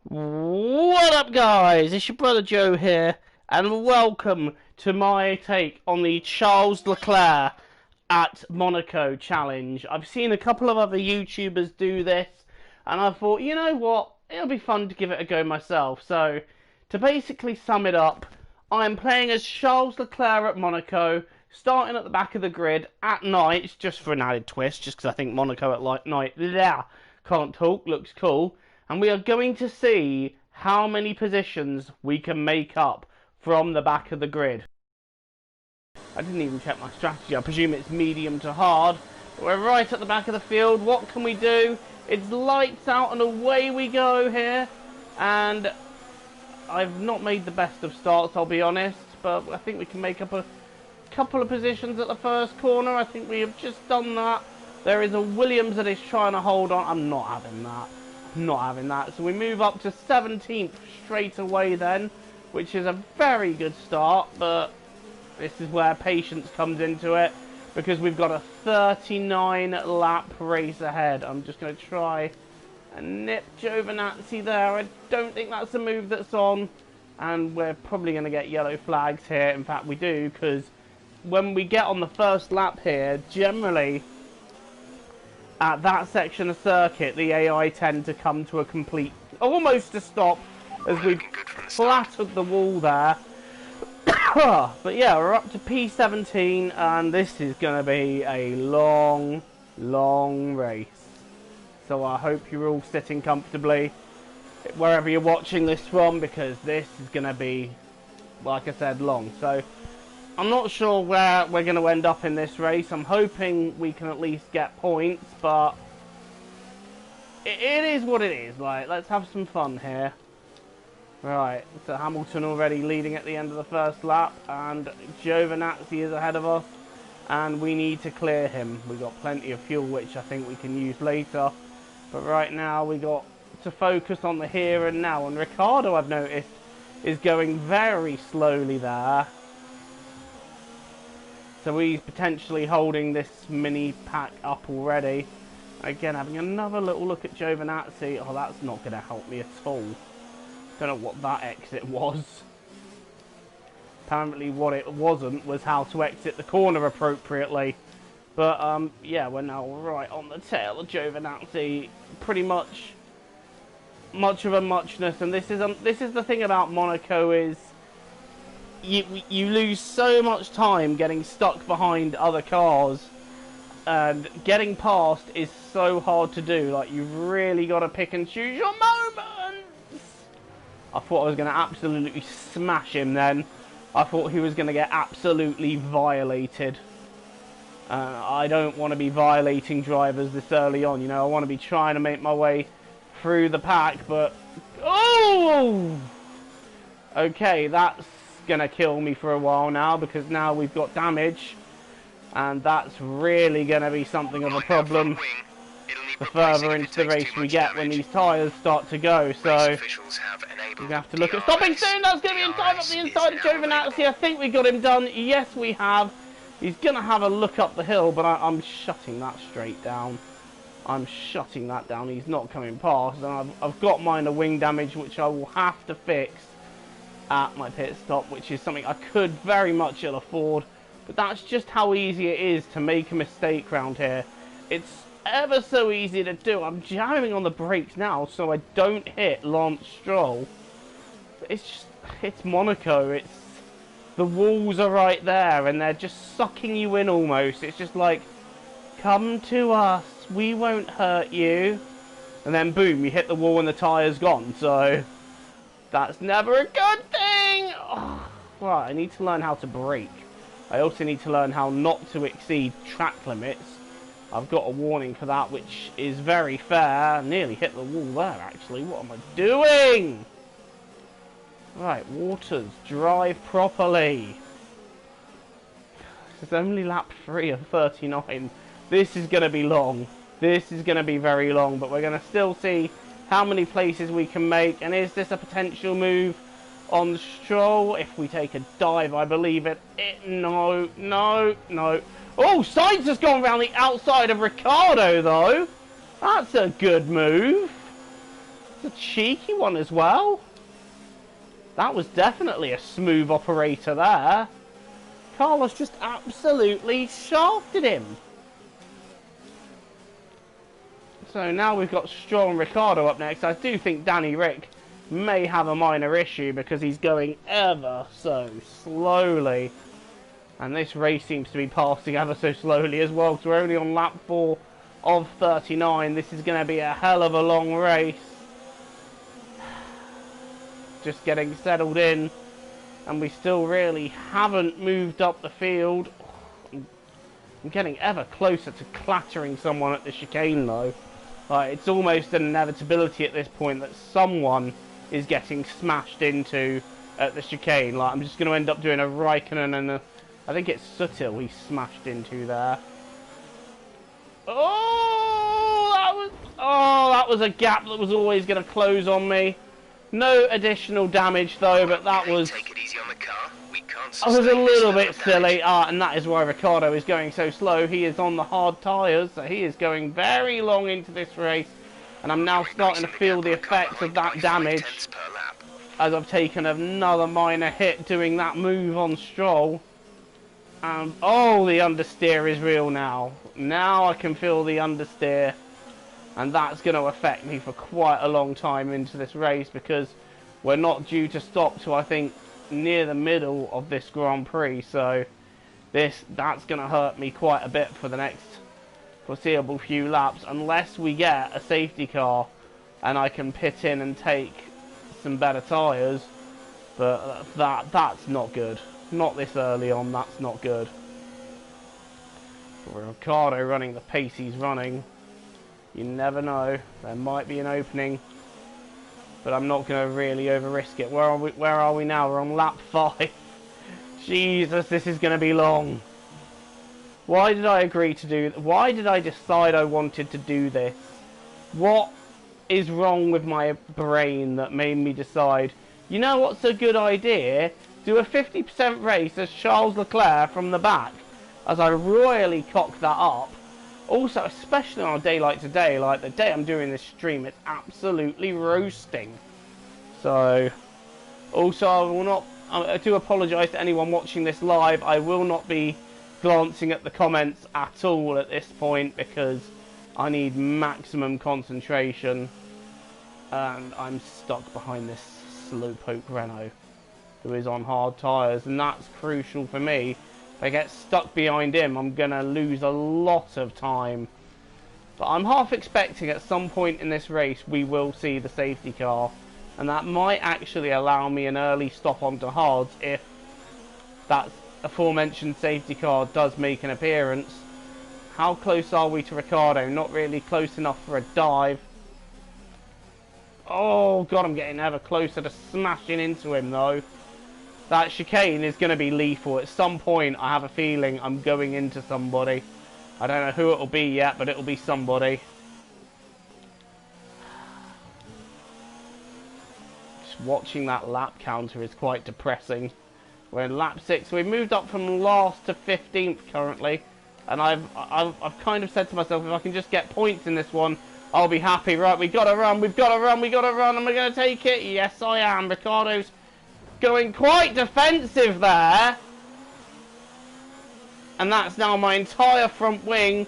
What up, guys? It's your brother Joe here, and welcome to my take on the Charles Leclerc at Monaco challenge. I've seen a couple of other YouTubers do this, and I thought, you know what? It'll be fun to give it a go myself. So, to basically sum it up, I'm playing as Charles Leclerc at Monaco, starting at the back of the grid at night, just for an added twist, just because I think Monaco at night, can't talk, looks cool. And we are going to see how many positions we can make up from the back of the grid. I didn't even check my strategy. I presume it's medium to hard. But we're right at the back of the field. What can we do? It's lights out and away we go here. And I've not made the best of starts, I'll be honest. But I think we can make up a couple of positions at the first corner. I think we have just done that. There is a Williams that is trying to hold on. I'm not having that. Not having that. So we move up to 17th straight away then, which is a very good start, but this is where patience comes into it, because we've got a 39 lap race ahead. I'm just going to try and nip Giovinazzi there. I don't think that's a move that's on, and we're probably going to get yellow flags here. In fact, we do, because when we get on the first lap here, generally at that section of circuit, the AI tend to come to a complete, almost a stop, as we've flattered the wall there. But yeah, we're up to P17, and this is going to be a long, long race. So I hope you're all sitting comfortably, wherever you're watching this from, because this is going to be, like I said, long. So I'm not sure where we're going to end up in this race. I'm hoping we can at least get points, but it is what it is. Like, let's have some fun here. Right, so Hamilton already leading at the end of the first lap, and Giovinazzi is ahead of us, and we need to clear him. We've got plenty of fuel, which I think we can use later, but right now we got to focus on the here and now, and Ricciardo, I've noticed, is going very slowly there. So he's potentially holding this mini pack up already. Again, having another little look at Giovinazzi. Oh, that's not going to help me at all. Don't know what that exit was. Apparently what it wasn't was how to exit the corner appropriately. But, yeah, we're now right on the tail of Giovinazzi. Pretty much of a muchness. And this is the thing about Monaco is you lose so much time getting stuck behind other cars, and getting past is so hard to do. Like, you've really got to pick and choose your moments. I thought I was going to absolutely smash him then. I thought he was going to get absolutely violated. I don't want to be violating drivers this early on, you know. I want to be trying to make my way through the pack, but oh, okay, that's gonna kill me for a while now, because now we've got damage, and that's really gonna be something of a problem the further into the race we get when these tyres start to go. So we're gonna have to look at stopping soon. That's gonna be in time up the inside of Giovinazzi. I think we got him done. Yes, we have. He's gonna have a look up the hill, but I'm shutting that straight down. I'm shutting that down. He's not coming past, and I've got minor wing damage, which I will have to fix at my pit stop, which is something I could very much ill afford, but that's just how easy it is to make a mistake around here. It's ever so easy to do. I'm jamming on the brakes now so I don't hit Lance Stroll. It's Monaco. The walls are right there, and they're just sucking you in almost. It's just like, come to us, we won't hurt you, and then boom, you hit the wall and the tyre's gone. So that's never a good thing. Oh, right, I need to learn how to brake. I also need to learn how not to exceed track limits. I've got a warning for that, which is very fair. I nearly hit the wall there, actually. What am I doing? Right, Waters, drive properly. It's only lap 3 of 39. This is going to be long. This is going to be very long, but we're going to still see how many places we can make. And is this a potential move on Stroll? If we take a dive, I believe it. No. Oh, Sainz has gone around the outside of Ricciardo, though. That's a good move. a cheeky one as well. That was definitely a smooth operator there. Carlos just absolutely shafted him. So now we've got Stroll and Ricciardo up next. I do think Danny Rick may have a minor issue because he's going ever so slowly. And this race seems to be passing ever so slowly as well, because we're only on lap 4 of 39. This is going to be a hell of a long race. Just getting settled in, and we still really haven't moved up the field. I'm getting ever closer to clattering someone at the chicane though. Like, it's almost an inevitability at this point that someone is getting smashed into at the chicane. Like, I'm just going to end up doing a Raikkonen and a... I think it's Suttil he smashed into there. Oh, that was a gap that was always going to close on me. No additional damage though, but that was... Take it easy on the car. We can't I was a little bit silly, and that is why Ricciardo is going so slow. He is on the hard tyres, so he is going very long into this race. And I'm now starting to feel the effects of that damage, as I've taken another minor hit doing that move on Stroll. Oh, the understeer is real now. Now I can feel the understeer. And that's going to affect me for quite a long time into this race, because we're not due to stop till I think near the middle of this Grand Prix. So that's going to hurt me quite a bit for the next foreseeable few laps, unless we get a safety car and I can pit in and take some better tyres. But that's not good. Not this early on, that's not good. Ricciardo running the pace he's running. You never know. There might be an opening. But I'm not going to really over-risk it. Where are we now? We're on lap 5. Jesus, this is going to be long. Why did I agree to do... Why did I decide I wanted to do this? What is wrong with my brain that made me decide, you know what's a good idea? Do a 50% race as Charles Leclerc from the back, as I royally cock that up. Also, especially on a day like today, like the day I'm doing this stream, it's absolutely roasting. So, also I will not, I do apologise to anyone watching this live. I will not be glancing at the comments at all at this point, because I need maximum concentration. And I'm stuck behind this slowpoke Renault, who is on hard tyres, and that's crucial for me. If I get stuck behind him, I'm going to lose a lot of time. But I'm half expecting at some point in this race we will see the safety car, and that might actually allow me an early stop onto hards if that aforementioned safety car does make an appearance. How close are we to Ricciardo? Not really close enough for a dive. Oh god, I'm getting ever closer to smashing into him though. That chicane is going to be lethal. At some point, I have a feeling I'm going into somebody. I don't know who it'll be yet, but it'll be somebody. Just watching that lap counter is quite depressing. We're in lap 6. We've moved up from last to 15th currently. And I've kind of said to myself, if I can just get points in this one, I'll be happy. Right, we've got to run, we've got to run, we've got to run. Am I going to take it? Yes, I am. Ricciardo's going quite defensive there. And that's now my entire front wing.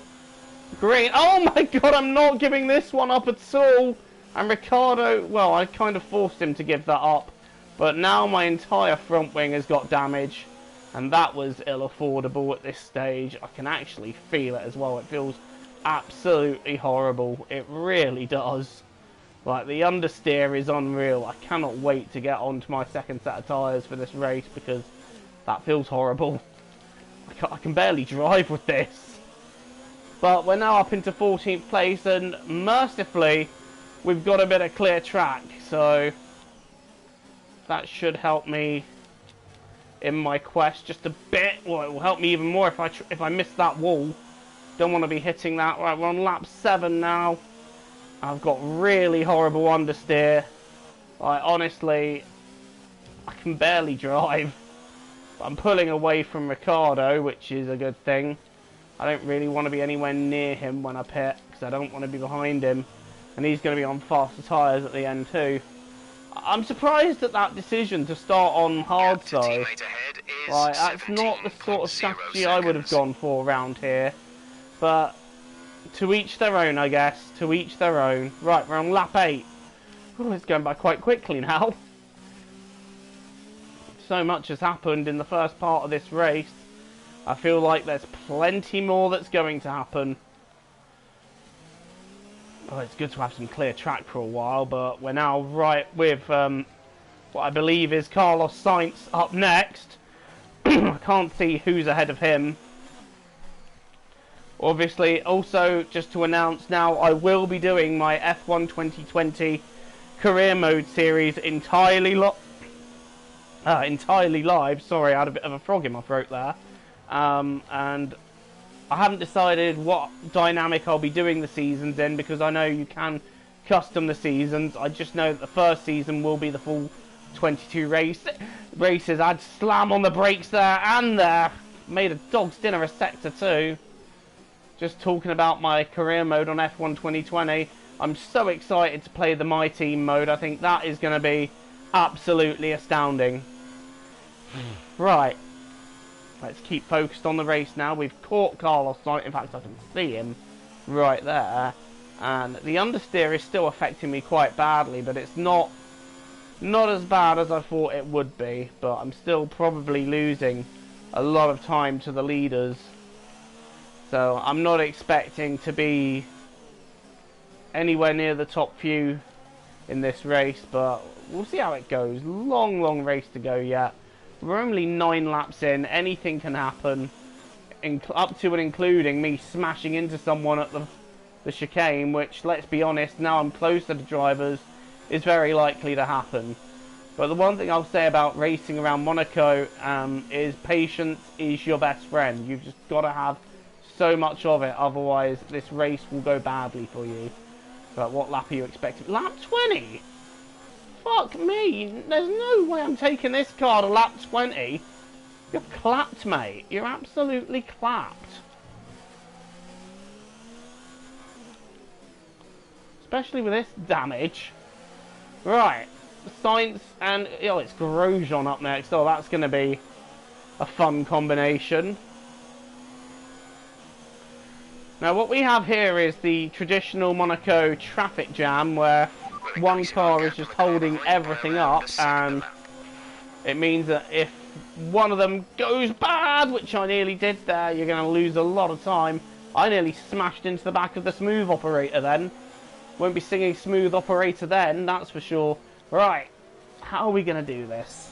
Green. Oh my god, I'm not giving this one up at all. And Ricciardo, well, I kind of forced him to give that up. But now my entire front wing has got damage. And that was ill-affordable at this stage. I can actually feel it as well. It feels absolutely horrible. It really does. Like, the understeer is unreal. I cannot wait to get onto my second set of tyres for this race, because that feels horrible. I can barely drive with this. But we're now up into 14th place, and mercifully, we've got a bit of clear track. So that should help me in my quest just a bit. Well, it will help me even more if I miss that wall. Don't want to be hitting that. Right, we're on lap 7 now. I've got really horrible understeer. Like, honestly, I can barely drive. I'm pulling away from Ricciardo, which is a good thing. I don't really want to be anywhere near him when I pit, because I don't want to be behind him. and he's going to be on faster tyres at the end too. I'm surprised at that decision to start on hard though. Like, that's not the sort of strategy I would have gone for around here. But to each their own, I guess. To each their own. Right, we're on lap 8. Oh, it's going by quite quickly now. So much has happened in the first part of this race. I feel like there's plenty more that's going to happen. Oh, it's good to have some clear track for a while, but we're now right with what I believe is Carlos Sainz up next. I can't see who's ahead of him. Obviously, also, just to announce now, I will be doing my F1 2020 career mode series entirely live. Sorry, I had a bit of a frog in my throat there. And I haven't decided what dynamic I'll be doing the seasons in, because I know you can custom the seasons. I just know that the first season will be the full 22 races. I'd slam on the brakes there and there. Made a dog's dinner of Sector 2. Just talking about my career mode on F1 2020. I'm so excited to play the My Team mode. I think that is going to be absolutely astounding. Right. Let's keep focused on the race now. We've caught Carlos Sainz. In fact, I can see him right there. And the understeer is still affecting me quite badly, but it's not as bad as I thought it would be. But I'm still probably losing a lot of time to the leaders. So I'm not expecting to be anywhere near the top few in this race, but we'll see how it goes. Long race to go yet. We're only 9 laps in. Anything can happen, up to and including me smashing into someone at the chicane, which, let's be honest, now I'm closer to drivers, is very likely to happen. But the one thing I'll say about racing around Monaco is patience is your best friend. You've just got to have so much of it, otherwise this race will go badly for you. But what lap are you expecting? Lap 20? Fuck me, there's no way I'm taking this car to lap 20. You're clapped, mate. You're absolutely clapped. Especially with this damage. Right, Sainz and, oh, it's Grosjean up next. Oh, that's going to be a fun combination. Now what we have here is the traditional Monaco traffic jam, where one car is just holding everything up, and it means that if one of them goes bad, which I nearly did there, you're going to lose a lot of time. I nearly smashed into the back of the smooth operator then. Won't be singing smooth operator then, that's for sure. Right, how are we going to do this?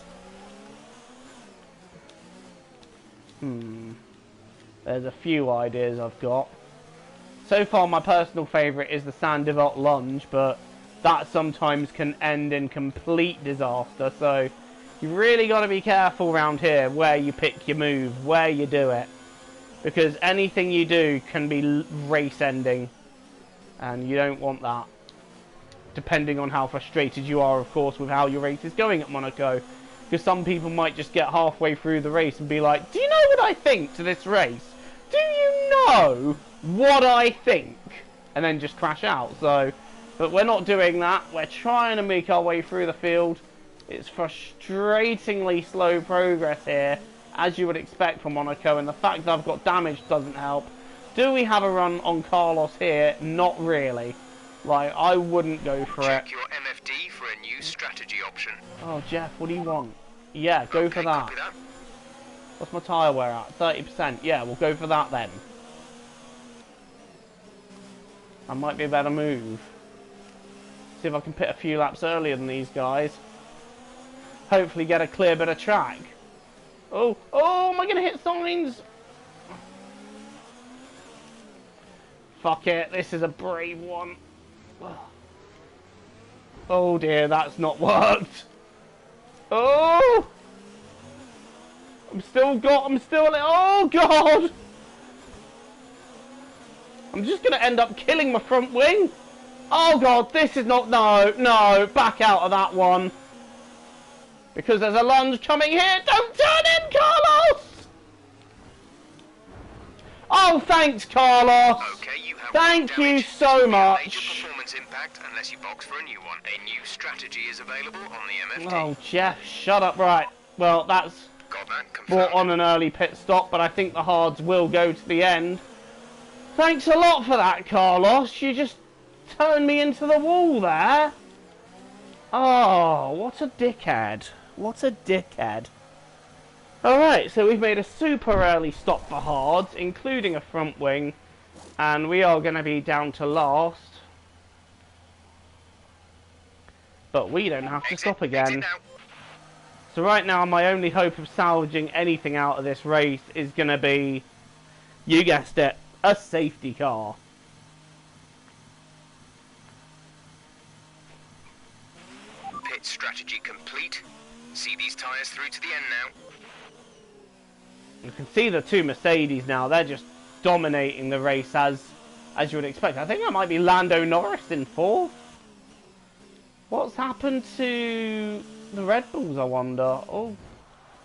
There's a few ideas I've got. So far, my personal favourite is the Saint-Devote lunge, but that sometimes can end in complete disaster. So you've really got to be careful around here where you pick your move, where you do it, because anything you do can be race ending, and you don't want that. Depending on how frustrated you are, of course, with how your race is going at Monaco, because some people might just get halfway through the race and be like, "Do you know what I think to this race? Do you know what I think?" and then just crash out. So, but we're not doing that. We're trying to make our way through the field. It's frustratingly slow progress here, as you would expect from Monaco, and the fact that I've got damage doesn't help. Do we have a run on Carlos here? Not really. Like, I wouldn't go for it. Check your MFD for a new strategy option. Oh, Jeff, what do you want? Yeah, go for that. What's my tyre wear at? 30%. Yeah, we'll go for that then. That might be a better move. See if I can pit a few laps earlier than these guys. Hopefully get a clear bit of track. Oh, am I going to hit signs? Fuck it, this is a brave one. Oh dear, that's not worked. Oh! I'm still, oh god! I'm just going to end up killing my front wing. Oh god, this is not, no, back out of that one. Because there's a lunge coming here. Don't turn in, Carlos! Oh, thanks, Carlos. Okay, you have Thank you so much. performance impact unless you box for a new one. A new strategy is available on the MFD. Oh, Jeff, shut up. Right. Well, that's Got that confirmed. brought on an early pit stop, but I think the hards will go to the end. Thanks a lot for that, Carlos. You just turned me into the wall there. Oh, what a dickhead. What a dickhead. Alright, so we've made a super early stop for hards, including a front wing, and we are going to be down to last. But we don't have to stop again. So right now, my only hope of salvaging anything out of this race is going to be, you guessed it, a safety car. Pit strategy complete. See these tyres through to the end now. You can see the two Mercedes now. They're just dominating the race as you would expect. I think that might be Lando Norris in fourth. What's happened to the Red Bulls, I wonder?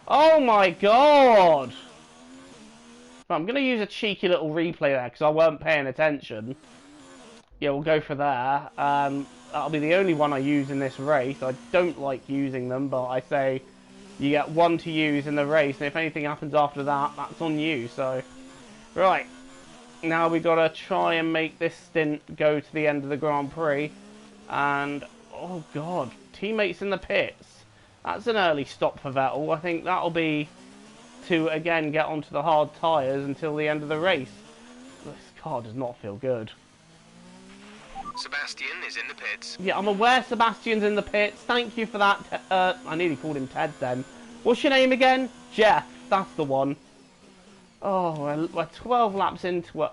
Oh my god! I'm going to use a cheeky little replay there because I weren't paying attention. Yeah, we'll go for there. That'll be the only one I use in this race. I don't like using them, but I say you get one to use in the race, and if anything happens after that, that's on you. So, right. Now we've got to try and make this stint go to the end of the Grand Prix. And, oh god, teammates in the pits. That's an early stop for Vettel. I think that'll be to, again, get onto the hard tyres until the end of the race. This car does not feel good. Sebastian is in the pits. Yeah, I'm aware Sebastian's in the pits. Thank you for that. I nearly called him Ted then. What's your name again? Jeff. That's the one. Oh, we're 12 laps into a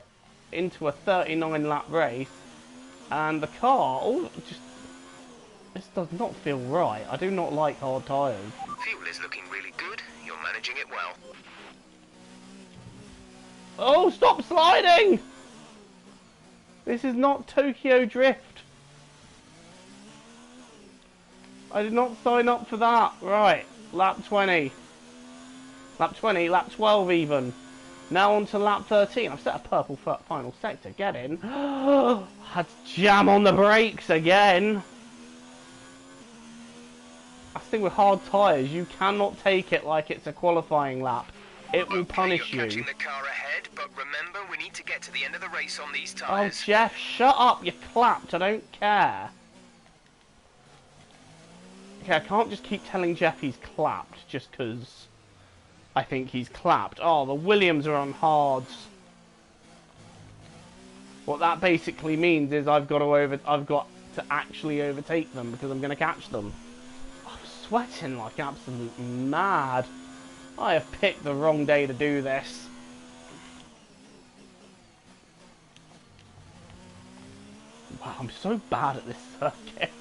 39-lap race. And the car, this does not feel right. I do not like hard tyres. Fuel is looking really good. You're managing it well. Oh, stop sliding! This is not Tokyo Drift. I did not sign up for that. Right, lap 20. Lap 20, lap 12 even. Now on to lap 13. I've set a purple final sector. Get in. Had to jam on the brakes again. That's the thing with hard tyres. You cannot take it like it's a qualifying lap. It will punish you're you. catching the car ahead, but remember, we need to get to the end of the race on these Oh, tyres. Jeff, shut up. You're clapped. I don't care. Okay, I can't just keep telling Jeff he's clapped just because I think he's clapped. Oh, the Williams are on hards. What that basically means is I've got to actually overtake them because I'm going to catch them. I'm sweating like absolute mad. I have picked the wrong day to do this. Wow, I'm so bad at this circuit.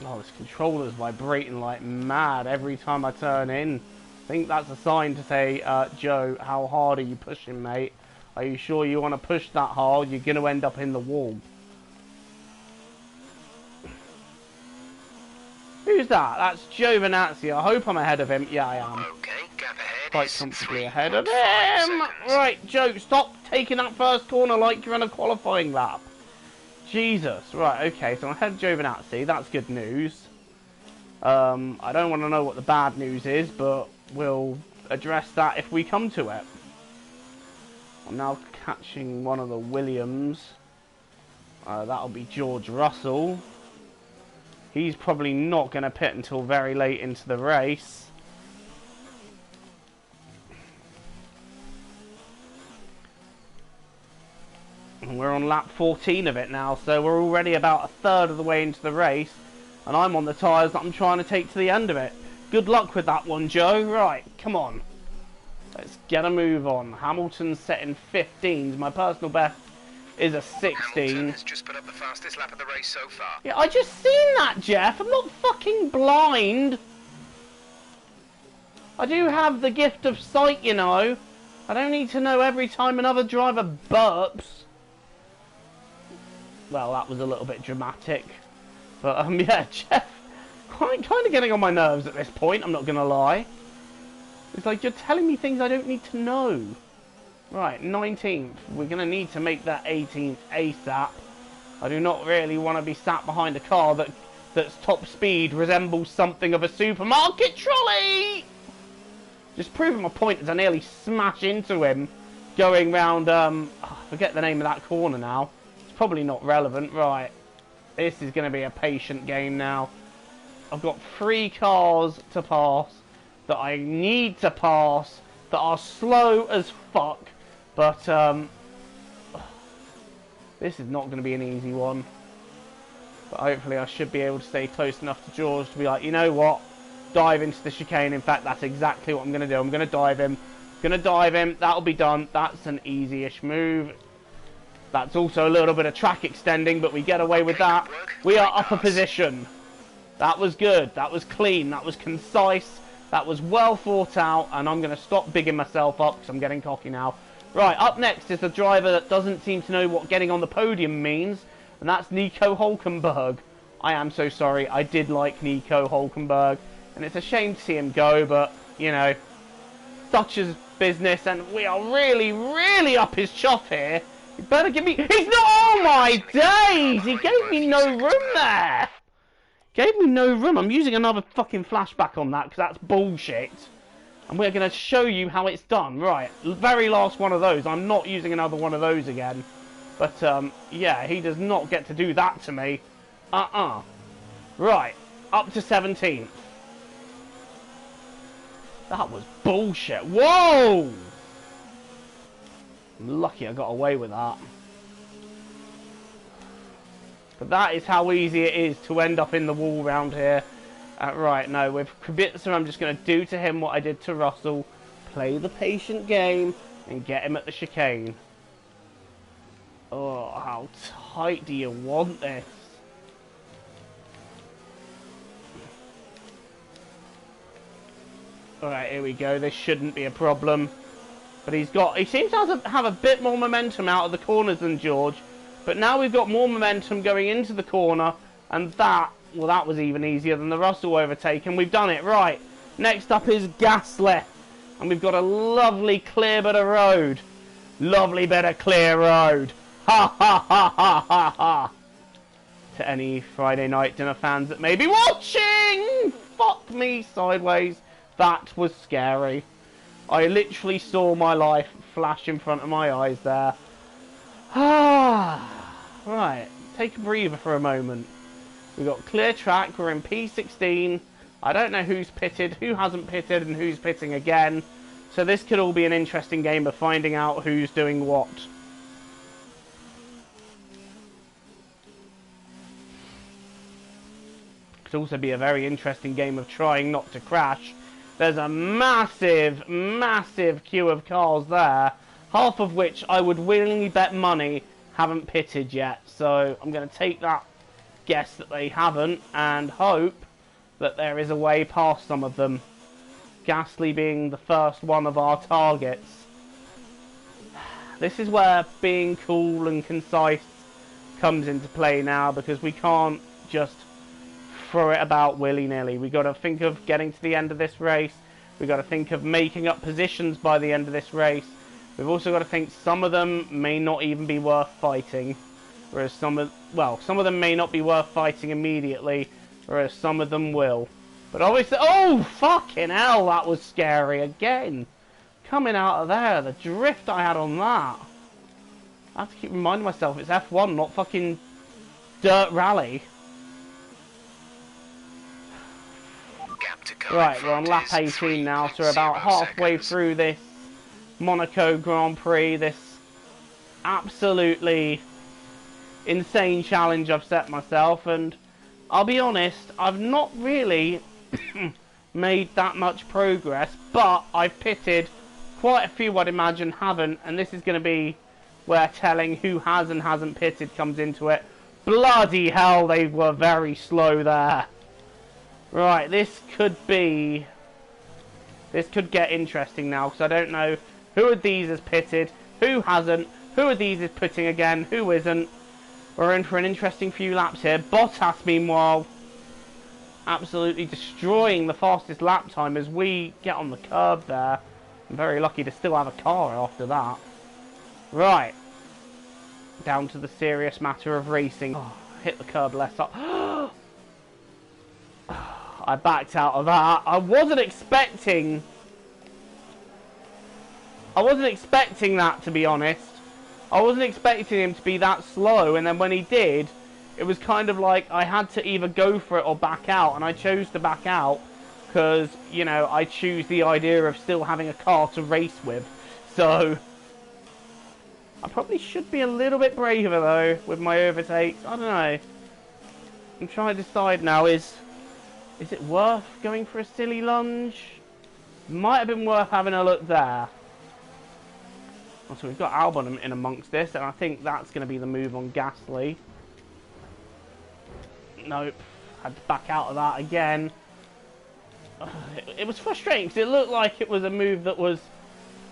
Oh, this controller's vibrating like mad every time I turn in. I think that's a sign to say, Joe, how hard are you pushing, mate? Are you sure you want to push that hard? You're going to end up in the wall. Who's that? That's Giovinazzi. I hope I'm ahead of him. Yeah, I am. Okay, gap ahead. Quite comfortably ahead of him. Right, Joe, stop taking that first corner like you're in a qualifying lap. Jesus. Right, okay, so I'm ahead of Giovinazzi. That's good news. I don't want to know what the bad news is, but we'll address that if we come to it. I'm now catching one of the Williams. That'll be George Russell. He's probably not going to pit until very late into the race. And we're on lap 14 of it now, so we're already about a third of the way into the race. And I'm on the tyres that I'm trying to take to the end of it. Good luck with that one, Joe. Right, come on. Let's get a move on. Hamilton's setting 15s. My personal best is a 16. Hamilton has just put up the fastest lap of the race so far. Yeah, I just seen that, Jeff. I'm not fucking blind. I do have the gift of sight, you know. I don't need to know every time another driver burps. Well, that was a little bit dramatic. But, yeah, Jeff, kind of getting on my nerves at this point, I'm not going to lie. It's like, you're telling me things I don't need to know. Right, 19th. We're going to need to make that 18th ASAP. I do not really want to be sat behind a car that's top speed resembles something of a supermarket trolley! Just proving my point as I nearly smash into him going round, I forget the name of that corner now. It's probably not relevant. Right, this is going to be a patient game now. I've got 3 cars to pass that I need to pass that are slow as fuck. But, this is not going to be an easy one. But hopefully I should be able to stay close enough to George to be like, you know what? Dive into the chicane. In fact, that's exactly what I'm going to do. I'm going to dive him. That'll be done. That's an easy-ish move. That's also a little bit of track extending, but we get away with that. We are up a position. That was good. That was clean. That was concise. That was well thought out. And I'm going to stop bigging myself up because I'm getting cocky now. Right, up next is the driver that doesn't seem to know what getting on the podium means. And that's Nico Hulkenberg. I am so sorry. I did like Nico Hulkenberg. And it's a shame to see him go, but, you know, such is business. And we are really, really up his chuff here. You better give me... He's not... Oh, my days! He gave me no room there. Gave me no room. I'm using another fucking flashback on that because that's bullshit. And we're going to show you how it's done. Right, very last one of those. I'm not using another one of those again. But, yeah, he does not get to do that to me. Right, up to 17th. That was bullshit. Whoa! I'm lucky I got away with that. But that is how easy it is to end up in the wall round here. Right, no, with Kubica, I'm just going to do to him what I did to Russell. Play the patient game and get him at the chicane. Oh, how tight do you want this? Alright, here we go. This shouldn't be a problem. But he seems to have a bit more momentum out of the corners than George. But now we've got more momentum going into the corner. And that was even easier than the Russell overtake. And we've done it. Right. Next up is Gasly. And we've got a lovely clear bit of road. Lovely bit of clear road. Ha ha ha ha ha ha. To any Friday night dinner fans that may be watching. Fuck me sideways. That was scary. I literally saw my life flash in front of my eyes there. Right, take a breather for a moment. We've got clear track, we're in P16. I don't know who's pitted, who hasn't pitted, and who's pitting again. So this could all be an interesting game of finding out who's doing what. Could also be a very interesting game of trying not to crash. There's a massive, massive queue of cars there, half of which I would willingly bet money haven't pitted yet. So I'm going to take that guess that they haven't and hope that there is a way past some of them. Gasly being the first one of our targets. This is where being cool and concise comes into play now, because we can't just throw it about willy-nilly. We've got to think of getting to the end of this race. We've got to think of making up positions by the end of this race. We've also got to think some of them may not even be worth fighting. Whereas some of them may not be worth fighting immediately. Whereas some of them will. But obviously... Oh, fucking hell, that was scary again. Coming out of there, the drift I had on that. I have to keep reminding myself it's F1, not fucking dirt rally. Right, we're on lap 18 now, so we're about halfway through this Monaco Grand Prix, this absolutely insane challenge I've set myself, and I'll be honest, I've not really made that much progress, but I've pitted quite a few I'd imagine haven't, and this is going to be where telling who has and hasn't pitted comes into it. Bloody hell, they were very slow there. Right, this could get interesting now, because I don't know who of these has pitted, who hasn't, who of these is putting again, who isn't. We're in for an interesting few laps here. Bottas, meanwhile, absolutely destroying the fastest lap time as we get on the curb there. I'm very lucky to still have a car after that. Right. Down to the serious matter of racing. Oh, hit the curb less up. I backed out of that. I wasn't expecting that, to be honest. I wasn't expecting him to be that slow, and then when he did, it was kind of like I had to either go for it or back out, and I chose to back out because, you know, I choose the idea of still having a car to race with. So I probably should be a little bit braver, though, with my overtakes. I don't know. I'm trying to decide now, is it worth going for a silly lunge? Might have been worth having a look there. So we've got Albon in amongst this, and I think that's going to be the move on Gasly. Nope. Had to back out of that again. It was frustrating because it looked like it was a move that was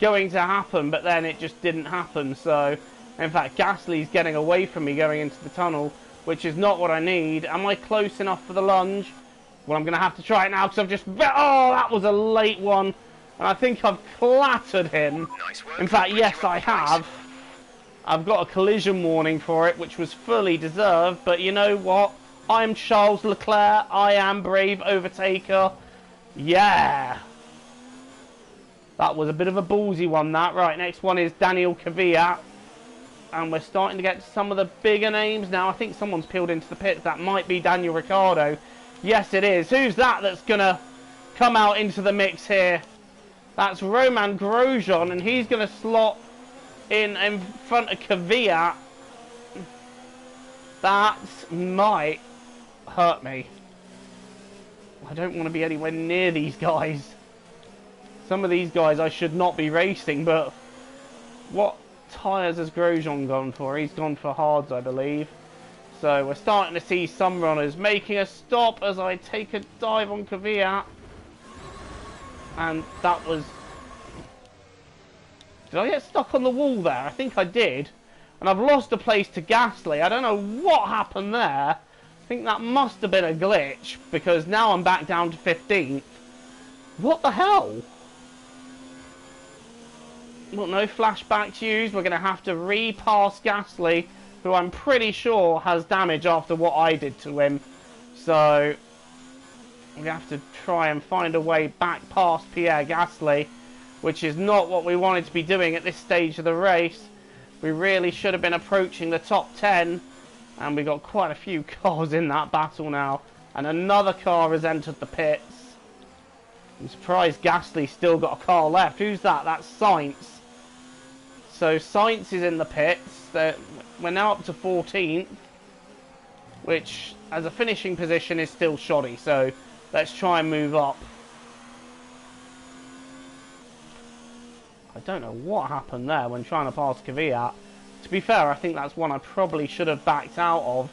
going to happen, but then it just didn't happen. So, in fact, Gasly's getting away from me going into the tunnel, which is not what I need. Am I close enough for the lunge? Well, I'm going to have to try it now because I've just... Oh, that was a late one. And I think I've clattered him. Nice work. In fact, yes, I have. I've got a collision warning for it, which was fully deserved. But you know what? I'm Charles Leclerc. I am brave overtaker. Yeah. That was a bit of a ballsy one, that. Right, next one is Daniel Kvyat. And we're starting to get to some of the bigger names now. I think someone's peeled into the pits. That might be Daniel Ricciardo. Yes, it is. Who's that that's going to come out into the mix here? That's Roman Grosjean, and he's going to slot in front of Kvyat. That might hurt me. I don't want to be anywhere near these guys. Some of these guys I should not be racing, but what tyres has Grosjean gone for? He's gone for hards, I believe. So we're starting to see some runners making a stop as I take a dive on Kvyat. And that was... Did I get stuck on the wall there? I think I did. And I've lost a place to Gasly. I don't know what happened there. I think that must have been a glitch, because now I'm back down to 15th. What the hell? Well, no flashbacks used. We're going to have to re-pass Gasly, who I'm pretty sure has damage after what I did to him. So we have to try and find a way back past Pierre Gasly, which is not what we wanted to be doing at this stage of the race. We really should have been approaching the top 10, and we got quite a few cars in that battle now. And another car has entered the pits. I'm surprised Gasly's still got a car left. Who's that? That's Sainz. So Sainz is in the pits. We're now up to 14th, which as a finishing position is still shoddy. So let's try and move up. I don't know what happened there when trying to pass Kvyat. To be fair, I think that's one I probably should have backed out of.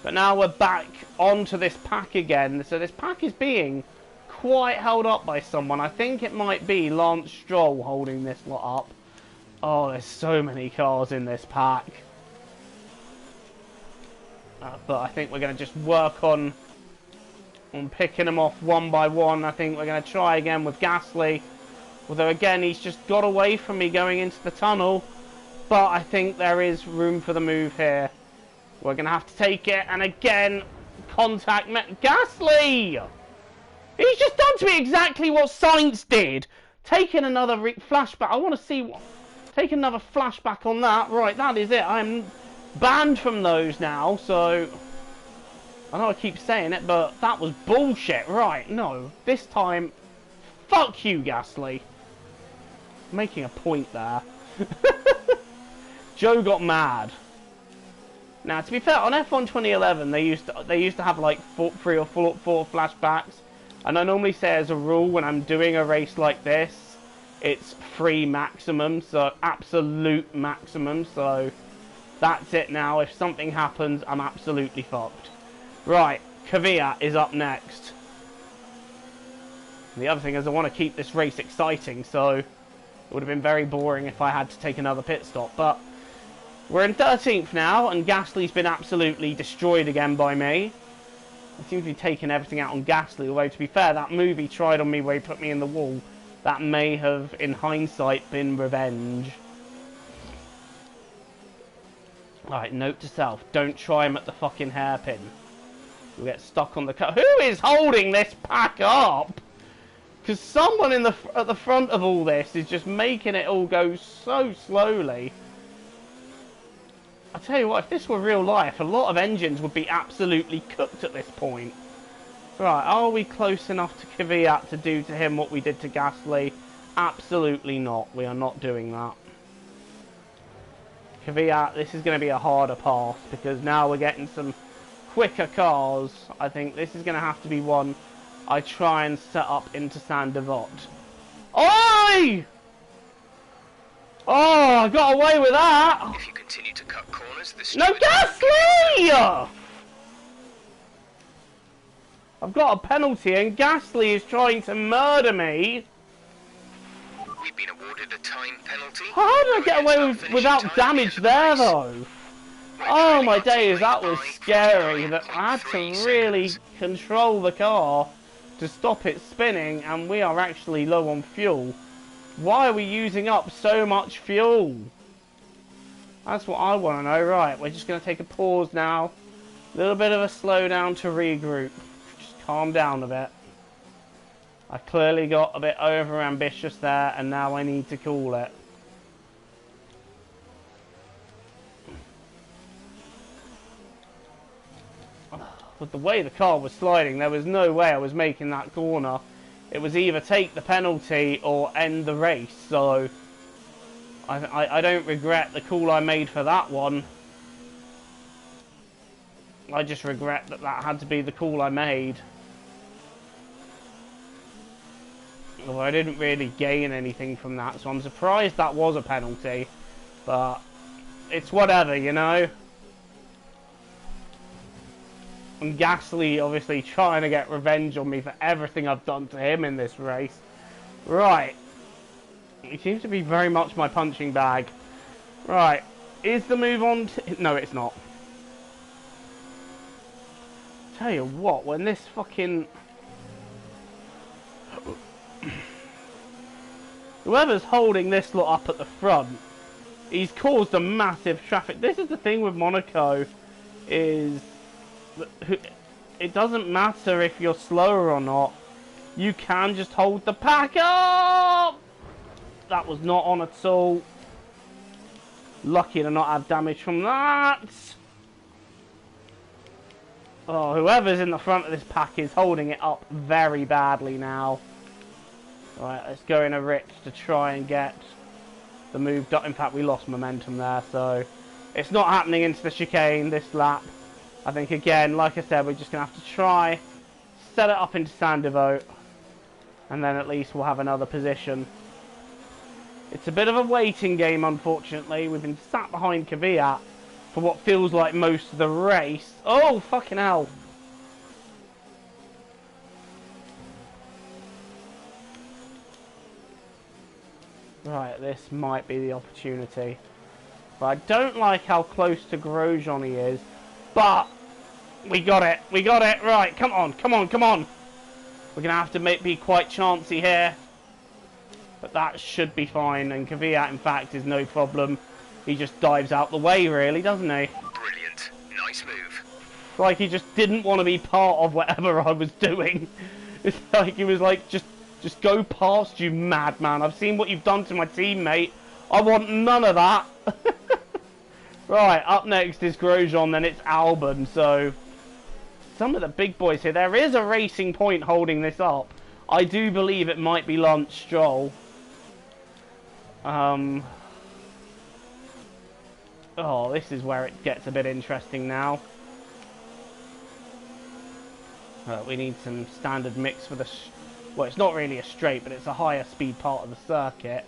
But now we're back onto this pack again. So this pack is being quite held up by someone. I think it might be Lance Stroll holding this lot up. Oh, there's so many cars in this pack. But I think we're going to just work on picking them off one by one. I think we're going to try again with Gasly. Although, again, he's just got away from me going into the tunnel. But I think there is room for the move here. We're going to have to take it. And again, contact Gasly! He's just done to me exactly what Sainz did. Taking another flashback. I want to see what... Take another flashback on that. Right, that is it. I'm banned from those now. So, I know I keep saying it, but that was bullshit. Right, no. This time, fuck you, Gasly. Making a point there. Joe got mad. Now, to be fair, on F1 2011, they used to have like 3 or 4 flashbacks, and I normally say as a rule when I'm doing a race like this, it's 3 maximum, so absolute maximum. So that's it now. If something happens, I'm absolutely fucked. Right, Kvyat is up next. And the other thing is I want to keep this race exciting, so it would have been very boring if I had to take another pit stop. But we're in 13th now, and Gasly's been absolutely destroyed again by me. I seem to be taking everything out on Gasly, although to be fair, that move he tried on me where he put me in the wall, that may have, in hindsight, been revenge. Alright, note to self, don't try him at the fucking hairpin. You'll get stuck on the car. Who is holding this pack up? Because someone at the front of all this is just making it all go so slowly. I tell you what, if this were real life, a lot of engines would be absolutely cooked at this point. Right, are we close enough to Kvyat to do to him what we did to Gasly? Absolutely not. We are not doing that. Kvyat, this is going to be a harder pass because now we're getting some quicker cars. I think this is going to have to be one I try and set up into Saint-Devote. Oi! Oh, I got away with that! If you continue to cut corners, the No, Gasly! I've got a penalty and Gasly is trying to murder me. We've been awarded a time penalty. How did I get away without damage there, though? Oh my days, that was scary. That I had to really control the car to stop it spinning, and we are actually low on fuel. Why are we using up so much fuel? That's what I want to know. Right, we're just going to take a pause now. A little bit of a slowdown to regroup. Just calm down a bit. I clearly got a bit over ambitious there, and now I need to cool it. With the way the car was sliding, there was no way I was making that corner. It was either take the penalty or end the race, so I don't regret the call I made for that one. I just regret that that had to be the call I made. Although I didn't really gain anything from that, so I'm surprised that was a penalty. But it's whatever, you know. And Gasly obviously trying to get revenge on me for everything I've done to him in this race. Right. He seems to be very much my punching bag. Right. Is the move on to... No, it's not. Tell you what, when this fucking... Whoever's holding this lot up at the front, he's caused a massive traffic. This is the thing with Monaco, is... It doesn't matter if you're slower or not. You can just hold the pack up. That was not on at all. Lucky to not have damage from that. Oh, whoever's in the front of this pack is holding it up very badly now. Right, let's go in a rich to try and get the move done. In fact, we lost momentum there, so it's not happening into the chicane this lap. I think, again, like I said, we're just going to have to try, set it up into Saint-Devote, and then at least we'll have another position. It's a bit of a waiting game, unfortunately. We've been sat behind Kvyat for what feels like most of the race. Oh, fucking hell. Right, this might be the opportunity. But I don't like how close to Grosjean he is. But we got it. We got it. Right, come on, come on, come on. We're going to have to be quite chancy here. But that should be fine. And Kvyat, in fact, is no problem. He just dives out the way, really, doesn't he? Brilliant. Nice move. Like he just didn't want to be part of whatever I was doing. It's like he was like, just go past, you madman. I've seen what you've done to my teammate. I want none of that. Right, up next is Grosjean, then it's Albon. So, some of the big boys here. There is a racing point holding this up. I do believe it might be Lance Stroll. Oh, this is where it gets a bit interesting now. We need some standard mix for the... Well, it's not really a straight, but it's a higher speed part of the circuit.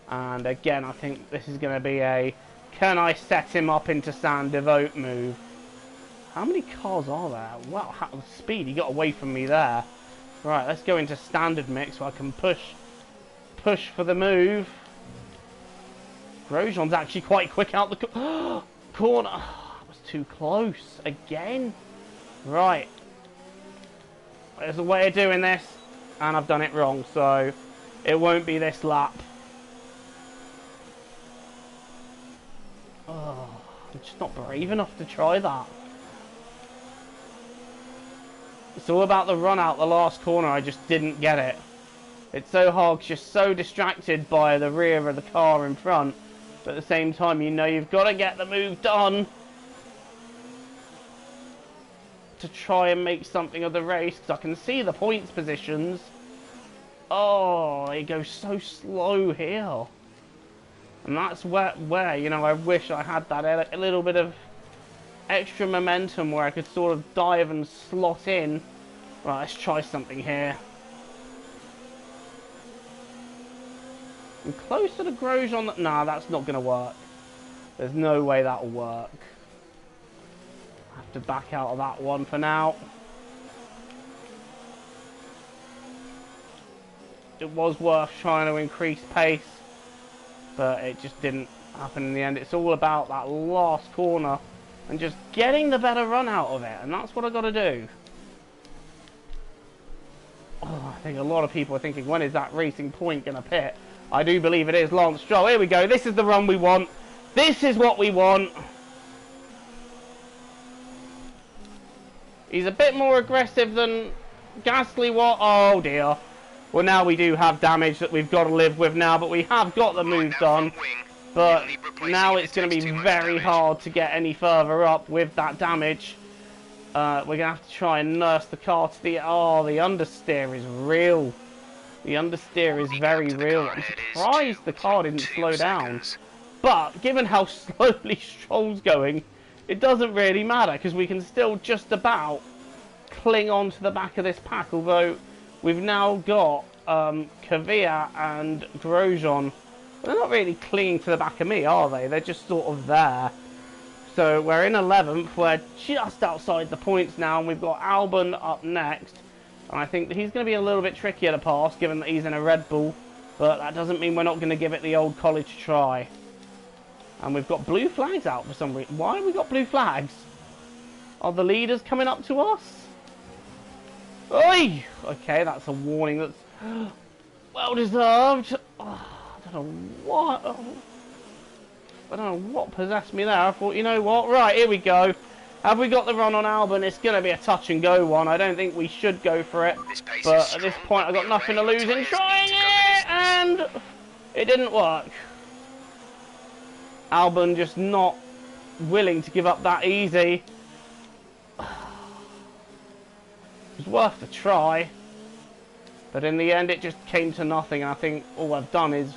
And again, I think this is going to be a... Can I set him up into Saint-Devote move? How many cars are there? Wow, how the speed. He got away from me there. Right, let's go into standard mix so I can push for the move. Grosjean's actually quite quick out the corner. That was too close. Again? Right. There's a way of doing this, and I've done it wrong, so it won't be this lap. Oh, I'm just not brave enough to try that. It's all about the run out the last corner. I just didn't get it. It's so hard because you're so distracted by the rear of the car in front. But at the same time, you know you've got to get the move done to try and make something of the race. Because I can see the points positions. Oh, it goes so slow here. And that's where you know, I wish I had that a little bit of extra momentum where I could sort of dive and slot in. Right, let's try something here. I'm closer to Grosjean. Nah, that's not going to work. There's no way that'll work. I have to back out of that one for now. It was worth trying to increase pace, but it just didn't happen in the end. It's all about that last corner and just getting the better run out of it, and that's what I got to do. Oh, I think a lot of people are thinking, when is that Racing Point going to pit? I do believe it is Lance Stroll. Here we go. This is the run we want. This is what we want. He's a bit more aggressive than Gasly was. Oh, dear. Well, now we do have damage that we've got to live with now, but we have got the move done. But now it's going to be very hard to get any further up with that damage. We're going to have to try and nurse the car to the... Oh, the understeer is real. The understeer is very real. I'm surprised the car didn't slow down. But, given how slowly Stroll's going, it doesn't really matter, because we can still just about cling on to the back of this pack, although we've now got Kvyat and Grosjean. They're not really clinging to the back of me, are they? They're just sort of there. So we're in 11th. We're just outside the points now, and we've got Albon up next. And I think that he's going to be a little bit trickier to pass, given that he's in a Red Bull. But that doesn't mean we're not going to give it the old college try. And we've got blue flags out for some reason. Why have we got blue flags? Are the leaders coming up to us? Oi! Okay, that's a warning that's well deserved. Oh, I don't know what. I don't know what possessed me there. I thought, you know what? Right, here we go. Have we got the run on Albon? It's going to be a touch and go one. I don't think we should go for it. But at this point, I've got nothing to lose in trying it. And it didn't work. Albon just not willing to give up that easy. It was worth the try. But in the end, it just came to nothing. And I think all I've done is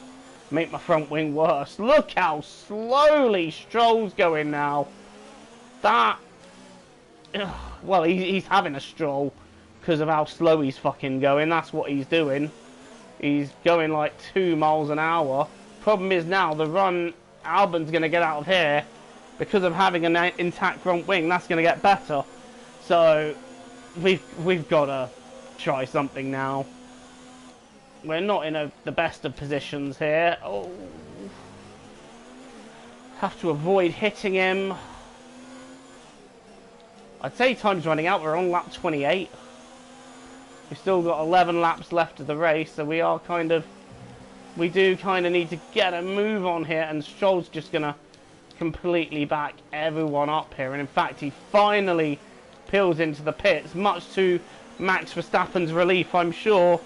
make my front wing worse. Look how slowly Stroll's going now. That... Well, he's having a stroll because of how slow he's fucking going. That's what he's doing. He's going like 2 miles an hour. Problem is now, the run Albon's going to get out of here, because of having an intact front wing, that's going to get better. So, we've got to try something now. We're not in the best of positions here. Oh. Have to avoid hitting him. I'd say time's running out. We're on lap 28. We've still got 11 laps left of the race, so we are kind of... We do kind of need to get a move on here, and Stroll's just going to completely back everyone up here. And in fact, he finally peels into the pits, much to Max Verstappen's relief, I'm sure.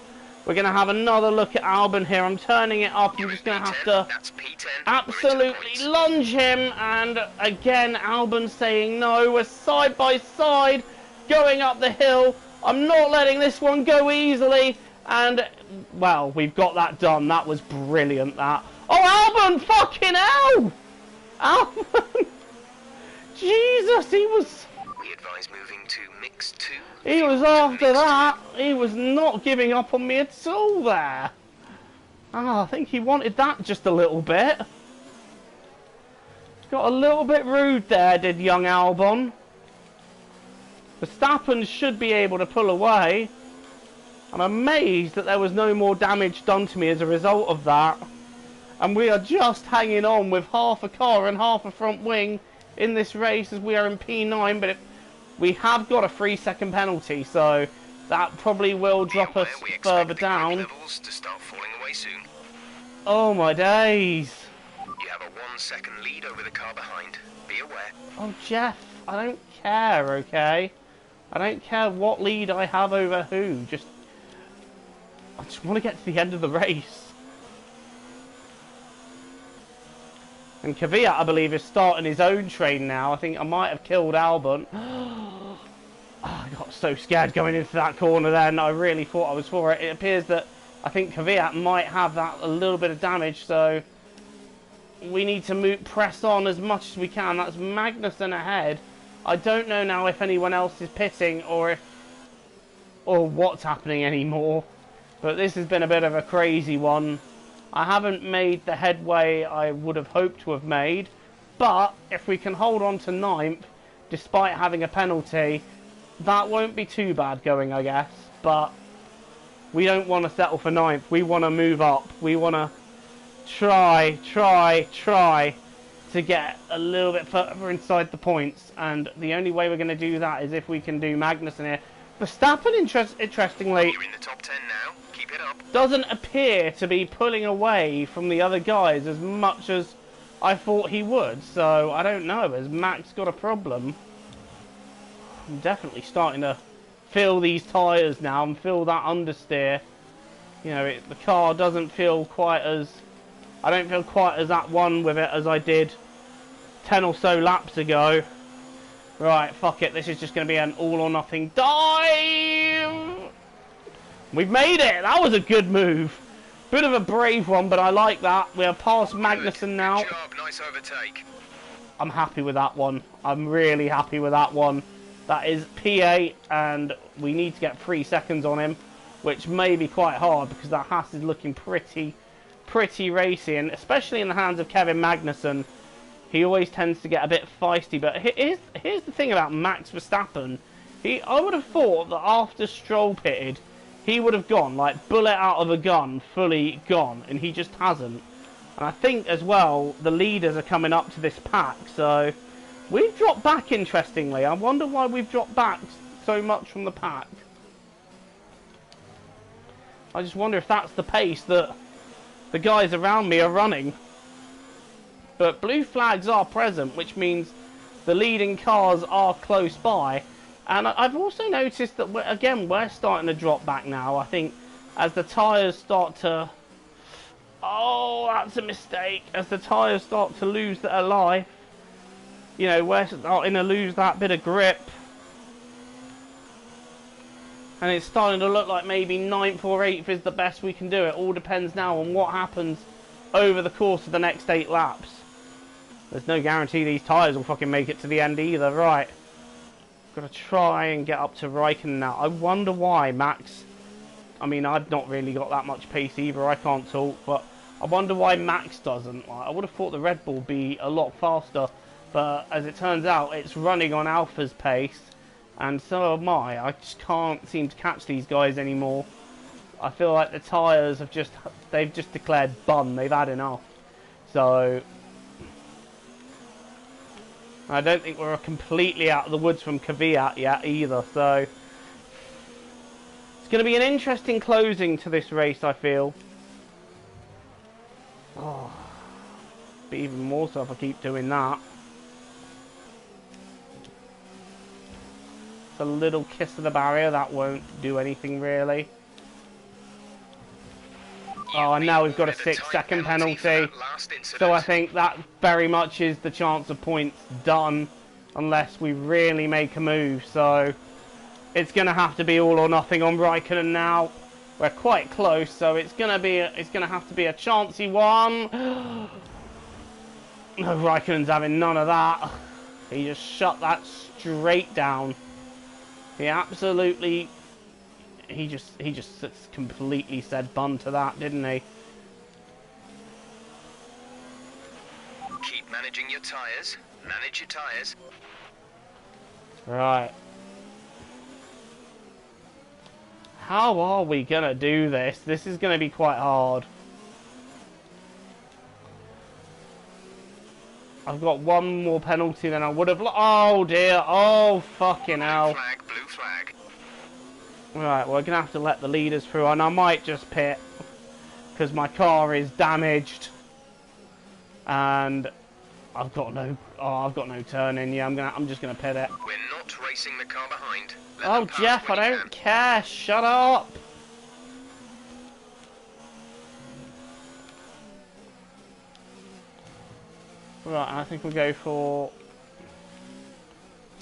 We're going to have another look at Albon here. I'm turning it up. I'm just going to have to absolutely lunge him. And again, Albon saying no. We're side by side going up the hill. I'm not letting this one go easily. And, well, we've got that done. That was brilliant, that. Oh, Albon! Fucking hell! Albon! Jesus, he was... We advise moving to mix 2. He was after that. He was not giving up on me at all there. Oh, I think he wanted that just a little bit. Got a little bit rude there, did young Albon. Verstappen should be able to pull away. I'm amazed that there was no more damage done to me as a result of that. And we are just hanging on with half a car and half a front wing in this race as we are in P9, but we have got a 3-second penalty, so that probably will drop us further down. Levels to start falling away soon. Oh my days. You have a 1-second lead over the car behind. Be aware. Oh, Jeff, I don't care, okay? I don't care what lead I have over who. I just want to get to the end of the race. And Kvyat, I believe, is starting his own train now. I think I might have killed Albon. Oh, I got so scared going into that corner then. I really thought I was for it. It appears that I think Kvyat might have that a little bit of damage, so we need to press on as much as we can. That's Magnussen ahead. I don't know now if anyone else is pitting or what's happening anymore. But this has been a bit of a crazy one. I haven't made the headway I would have hoped to have made. But if we can hold on to 9th, despite having a penalty, that won't be too bad going, I guess. But we don't want to settle for 9th. We want to move up. We want to try to get a little bit further inside the points, and the only way we're going to do that is if we can do Magnussen here. Verstappen, interestingly, You're in the top 10 now. Keep it up. doesn't appear to be pulling away from the other guys as much as I thought he would, so I don't know. Has Max got a problem? I'm definitely starting to feel these tyres now and feel that understeer. You know, the car doesn't feel quite as... I don't feel quite as at one with it as I did 10 or so laps ago. Right, fuck it. This is just going to be an all or nothing dive. We've made it. That was a good move. Bit of a brave one, but I like that. We are past Magnussen now. Good job. Nice overtake. I'm happy with that one. I'm really happy with that one. That is P8, and we need to get 3 seconds on him, which may be quite hard because that Haas is looking pretty racy, and especially in the hands of Kevin Magnussen, he always tends to get a bit feisty. But here's the thing about Max Verstappen. I would have thought that after Stroll pitted, he would have gone like bullet out of a gun, fully gone, and he just hasn't. And I think as well the leaders are coming up to this pack, so we've dropped back. Interestingly, I wonder why we've dropped back so much from the pack. I just wonder if that's the pace that the guys around me are running. But blue flags are present, which means the leading cars are close by. And I've also noticed that, we're starting to drop back now. I think as the tyres start to... Oh, that's a mistake. As the tyres start to lose their life, you know, we're starting to lose that bit of grip. And it's starting to look like maybe 9th or 8th is the best we can do. It all depends now on what happens over the course of the next 8 laps. There's no guarantee these tyres will fucking make it to the end either. Right. Got to try and get up to Raikkonen now. I wonder why Max... I mean, I've not really got that much pace either. I can't talk. But I wonder why Max doesn't. I would have thought the Red Bull would be a lot faster. But as it turns out, it's running on Alpha's pace. And so am I. I just can't seem to catch these guys anymore. I feel like the tyres have they've just declared bun. They've had enough. So I don't think we're completely out of the woods from Kvyat yet either. So it's going to be an interesting closing to this race, I feel. Oh, but even more so if I keep doing that. It's a little kiss of the barrier. That won't do anything really. Oh, and now we've got a 6-second penalty. So I think that very much is the chance of points done, unless we really make a move. So it's going to have to be all or nothing on Raikkonen now. We're quite close, so it's going to have to be a chancy one. No, Raikkonen's having none of that. He just shut that straight down. He absolutely... He just completely said bun to that, didn't he? Keep managing your tyres. Manage your tyres. Right. How are we going to do this? This is going to be quite hard. I've got one more penalty than I would have... Oh, dear. Oh, fucking hell. Blue flag. Right, we're going to have to let the leaders through, and I might just pit because my car is damaged. And I've got no. Oh, I've got no turning. Yeah, I'm just gonna pit it. We're not racing the car behind. Let Oh, them pass Jeff, I when you don't can. care. Shut up. Right, I think we'll go for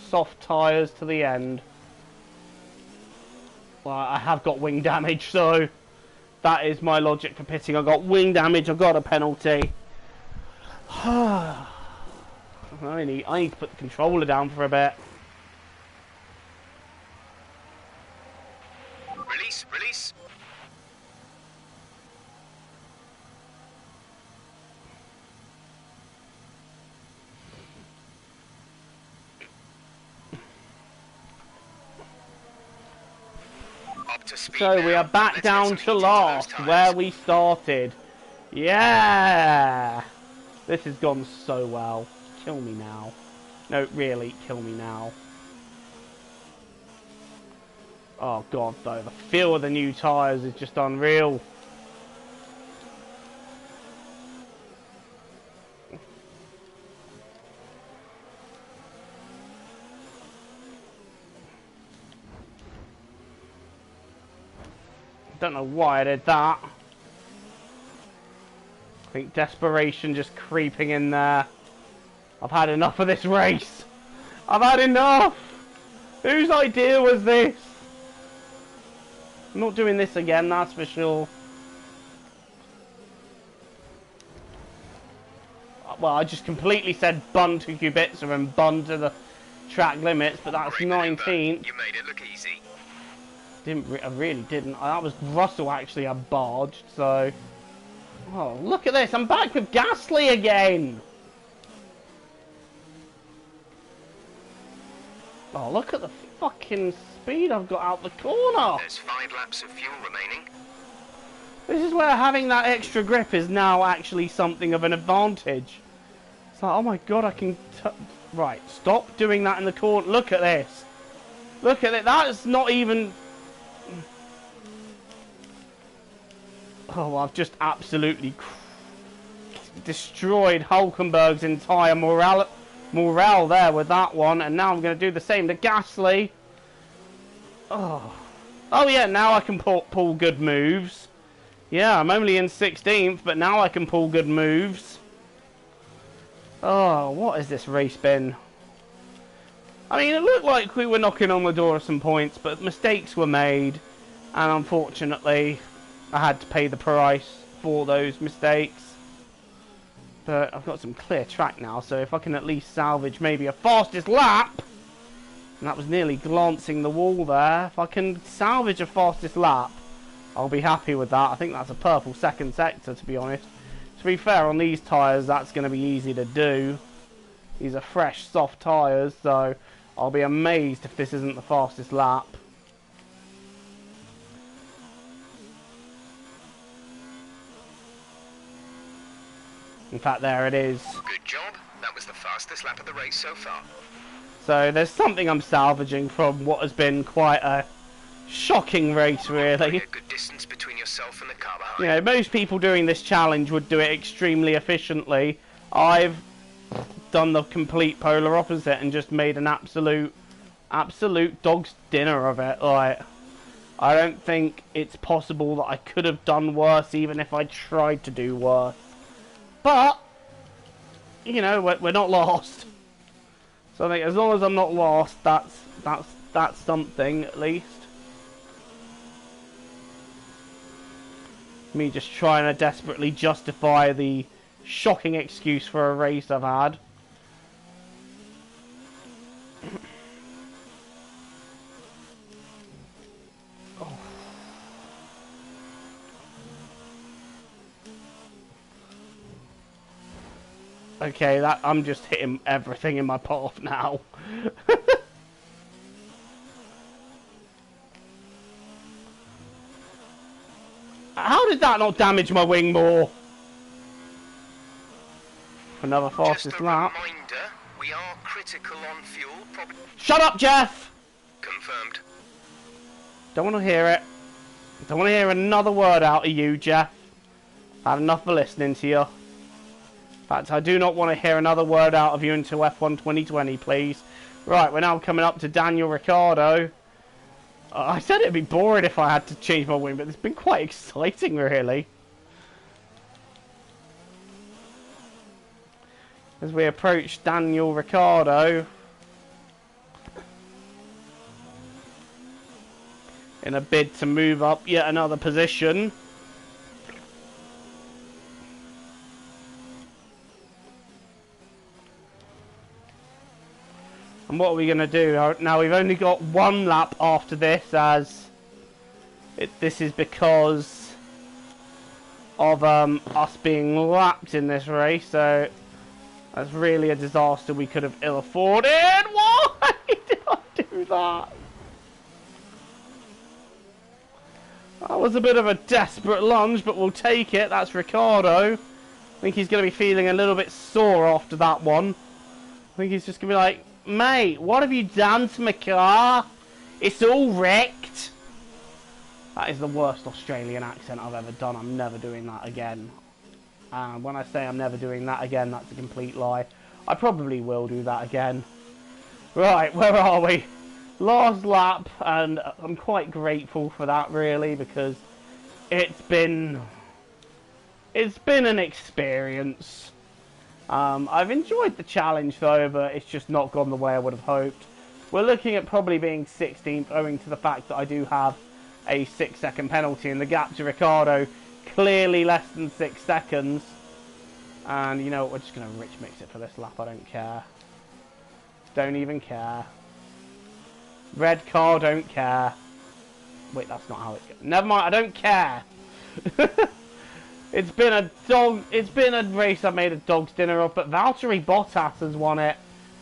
soft tyres to the end. Well, I have got wing damage, so that is my logic for pitting. I got wing damage. I got a penalty. I need to put the controller down for a bit. Release, release. Up to speed So now. we are back Let's get down some to heat into those last, tyres. where we started. Yeah! This has gone so well. Kill me now. No, really, kill me now. Oh god, though, the feel of the new tyres is just unreal. Don't know why I did that. I think desperation just creeping in there. I've had enough of this race. I've had enough. Whose idea was this? I'm not doing this again, that's for sure. Well, I just completely said bun to Kubica and bun to the track limits, but that's Great maneuver. 19th. You made it look easy. I really didn't. That was Russell actually I barged, so... Oh, look at this. I'm back with Gasly again. Oh, look at the fucking speed I've got out the corner. There's 5 laps of fuel remaining. This is where having that extra grip is now actually something of an advantage. It's like, oh my god, I can... Right, stop doing that in the corner. Look at this. Look at it. That is not even... Oh, I've just absolutely destroyed Hulkenberg's entire morale there with that one. And now I'm going to do the same to Gasly. Oh, yeah, now I can pull good moves. Yeah, I'm only in 16th, but now I can pull good moves. Oh, what has this race been? I mean, it looked like we were knocking on the door of some points, but mistakes were made. And unfortunately, I had to pay the price for those mistakes. But I've got some clear track now, so if I can at least salvage maybe a fastest lap, and that was nearly glancing the wall there, if I can salvage a fastest lap, I'll be happy with that. I think that's a purple second sector, to be honest. To be fair, on these tyres, that's going to be easy to do. These are fresh, soft tyres, so I'll be amazed if this isn't the fastest lap. In fact, there it is. Good job. That was the fastest lap of the race so far. So there's something I'm salvaging from what has been quite a shocking race, really. A good distance between yourself and the car behind. You know, most people doing this challenge would do it extremely efficiently. I've done the complete polar opposite and just made an absolute dog's dinner of it. Like, I don't think it's possible that I could have done worse, even if I tried to do worse. But, you know, we're not lost. So I think as long as I'm not lost, that's something at least. Me just trying to desperately justify the shocking excuse for a race I've had. Okay, I'm just hitting everything in my path now. How did that not damage my wing more? Another fastest lap. Reminder, we are critical on fuel. Shut up, Jeff! Confirmed. Don't want to hear it. Don't want to hear another word out of you, Jeff. I've had enough of listening to you. fact, I do not want to hear another word out of you until F1 2020, please. Right, we're now coming up to Daniel Ricciardo. I said it'd be boring if I had to change my wing, but it's been quite exciting, really. As we approach Daniel Ricciardo. In a bid to move up yet another position. And what are we going to do? Now we've only got one lap after this, as this is because of us being lapped in this race. So that's really a disaster we could have ill afforded. Why did I do that? That was a bit of a desperate lunge, but we'll take it. That's Ricciardo. I think he's going to be feeling a little bit sore after that one. I think he's just going to be like, mate, what have you done to my car? It's all wrecked. That is the worst Australian accent I've ever done. I'm never doing that again. And when I say I'm never doing that again, that's a complete lie. I probably will do that again. Right, where are we? Last lap, and I'm quite grateful for that, really, because it's been an experience. I've enjoyed the challenge though, but it's just not gone the way I would have hoped. We're looking at probably being 16th, owing to the fact that I do have a 6-second penalty, and the gap to Ricciardo clearly less than 6 seconds. And you know what, we're just going to rich mix it for this lap. I don't care. Don't even care. Red car, don't care. Wait, that's not how it goes. Never mind, I don't care. It's been a race I've made a dog's dinner of, but Valtteri Bottas has won it.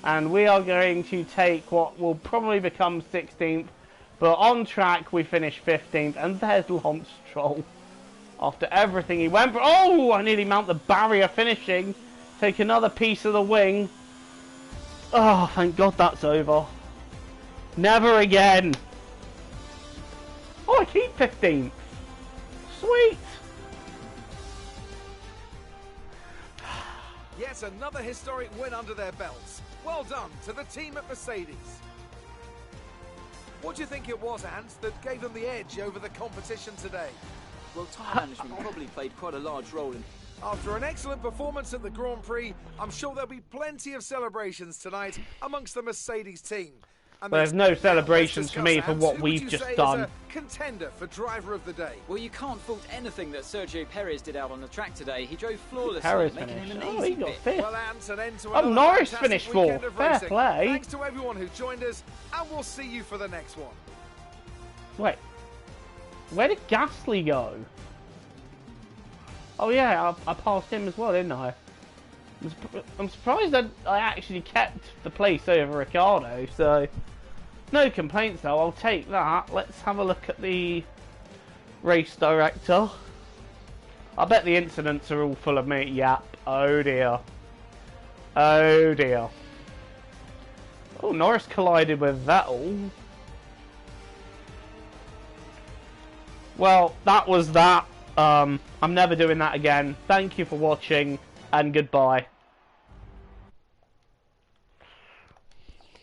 And we are going to take what will probably become 16th. But on track, we finish 15th. And there's Lance Stroll. After everything he went for. Oh, I nearly mount the barrier finishing. Take another piece of the wing. Oh, thank God that's over. Never again. Oh, I keep 15th. Sweet. Yes, another historic win under their belts. Well done to the team at Mercedes. What do you think it was, Ant, that gave them the edge over the competition today? Well, tyre management probably played quite a large role in... After an excellent performance at the Grand Prix, I'm sure there'll be plenty of celebrations tonight amongst the Mercedes team. And there's no celebrations for me for what we've just done. Contender for driver of the day. Well, you can't fault anything that Sergio Perez did out on the track today. He drove flawlessly, Perez making finished. him an Oh, he easy got pick. fifth. Well, Ant, an end to Oh, Norris fantastic finished weekend fourth. of Fair racing. play. Thanks to everyone who joined us, and we'll see you for the next one. Wait, where did Gasly go? Oh yeah, I passed him as well, didn't I? I'm surprised that I actually kept the place over Ricciardo, so no complaints though, I'll take that. Let's have a look at the race director. I bet the incidents are all full of me. Yep. Oh dear. Oh dear. Oh, Norris collided with Vettel. Well, that was that. I'm never doing that again. Thank you for watching, and goodbye.